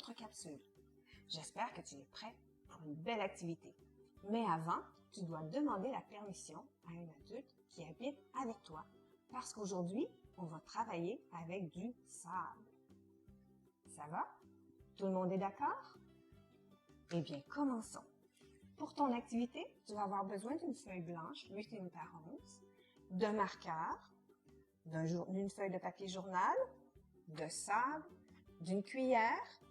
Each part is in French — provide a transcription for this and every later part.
autre capsule. J'espère que tu es prêt pour une belle activité. Mais avant, tu dois demander la permission à un adulte qui habite avec toi parce qu'aujourd'hui, on va travailler avec du sable. Ça va? Tout le monde est d'accord? Eh bien, commençons. Pour ton activité, tu vas avoir besoin d'une feuille blanche 8 par 11, d'un marqueur, d'une feuille de papier journal, de sable, d'une cuillère,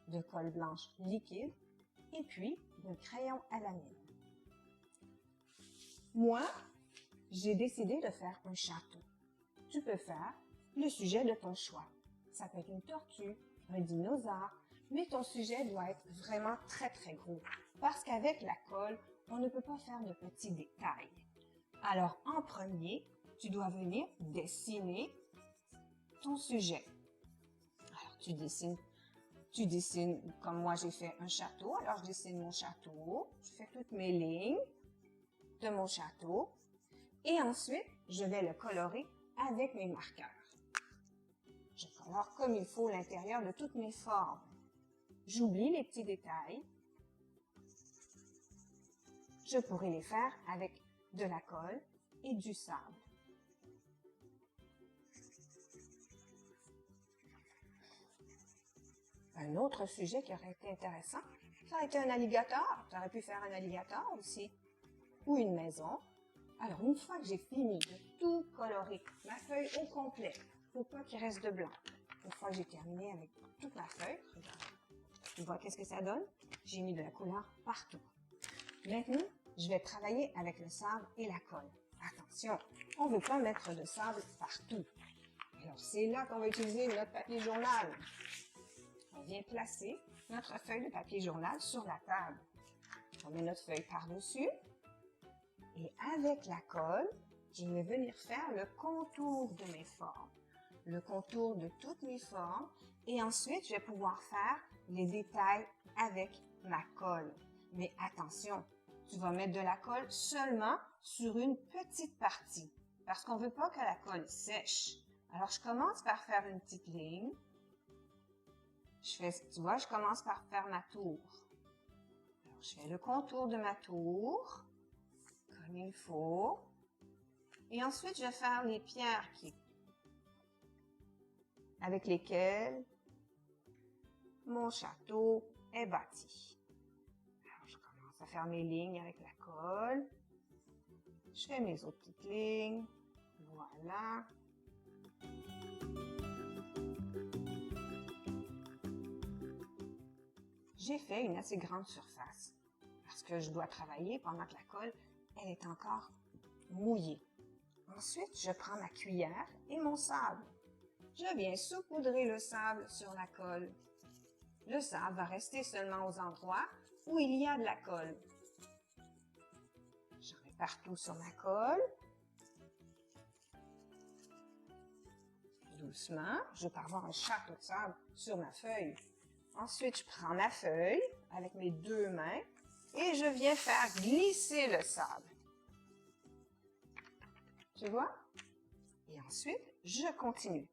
de colle blanche liquide et puis d'un crayon à la mine. Moi, j'ai décidé de faire un château. Tu peux faire le sujet de ton choix. Ça peut être une tortue, un dinosaure, mais ton sujet doit être vraiment très gros parce qu'avec la colle, on ne peut pas faire de petits détails. Alors, en premier, tu dois venir dessiner ton sujet. Alors, tu dessines comme moi j'ai fait un château. Alors, je dessine mon château. Je fais toutes mes lignes de mon château. Et ensuite, je vais le colorer avec mes marqueurs. Je colore comme il faut l'intérieur de toutes mes formes. J'oublie les petits détails. Je pourrais les faire avec de la colle et du sable. Un autre sujet qui aurait été intéressant, ça aurait été un alligator. Tu aurais pu faire un alligator aussi. Ou une maison. Alors, une fois que j'ai fini de tout colorer, ma feuille au complet, faut pas qu'il reste de blanc. Une fois que j'ai terminé avec toute ma feuille, regarde, tu vois qu'est-ce que ça donne? J'ai mis de la couleur partout. Maintenant, je vais travailler avec le sable et la colle. Attention, on ne veut pas mettre de sable partout. Alors, c'est là qu'on va utiliser notre papier journal. On vient placer notre feuille de papier journal sur la table. On met notre feuille par-dessus. Et avec la colle, je vais venir faire le contour de mes formes. Le contour de toutes mes formes. Et ensuite, je vais pouvoir faire les détails avec ma colle. Mais attention, tu vas mettre de la colle seulement sur une petite partie. Parce qu'on ne veut pas que la colle sèche. Alors, je commence par faire une petite ligne. Tu vois, je commence par faire ma tour. Alors, je fais le contour de ma tour, comme il faut. Et ensuite, je vais faire les pierres avec lesquelles mon château est bâti. Alors, je commence à faire mes lignes avec la colle. Je fais mes autres petites lignes. Voilà. J'ai fait une assez grande surface parce que je dois travailler pendant que la colle, elle est encore mouillée. Ensuite, je prends ma cuillère et mon sable. Je viens saupoudrer le sable sur la colle. Le sable va rester seulement aux endroits où il y a de la colle. J'en mets partout sur ma colle. Doucement, je peux avoir un château de sable sur ma feuille. Ensuite, je prends ma feuille avec mes deux mains et je viens faire glisser le sable. Tu vois? Et ensuite, je continue.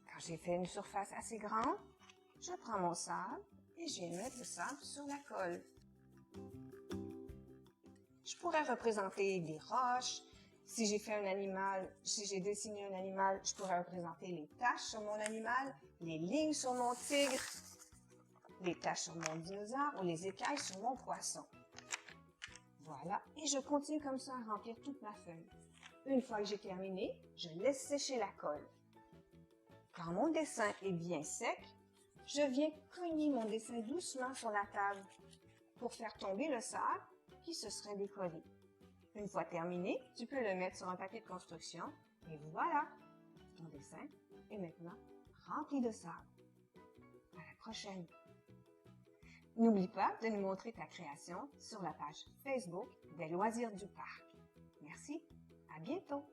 Quand j'ai fait une surface assez grande, je prends mon sable et je viens mettre le sable sur la colle. Je pourrais représenter des roches. Si j'ai fait un animal, si j'ai dessiné un animal, je pourrais représenter les taches sur mon animal, les lignes sur mon tigre, les taches sur mon dinosaure ou les écailles sur mon poisson. Voilà, et je continue comme ça à remplir toute ma feuille. Une fois que j'ai terminé, je laisse sécher la colle. Quand mon dessin est bien sec, je viens cogner mon dessin doucement sur la table pour faire tomber le sable qui se serait décollé. Une fois terminé, tu peux le mettre sur un papier de construction et voilà, ton dessin est maintenant rempli de sable. À la prochaine! N'oublie pas de nous montrer ta création sur la page Facebook des Loisirs du Parc. Merci, à bientôt!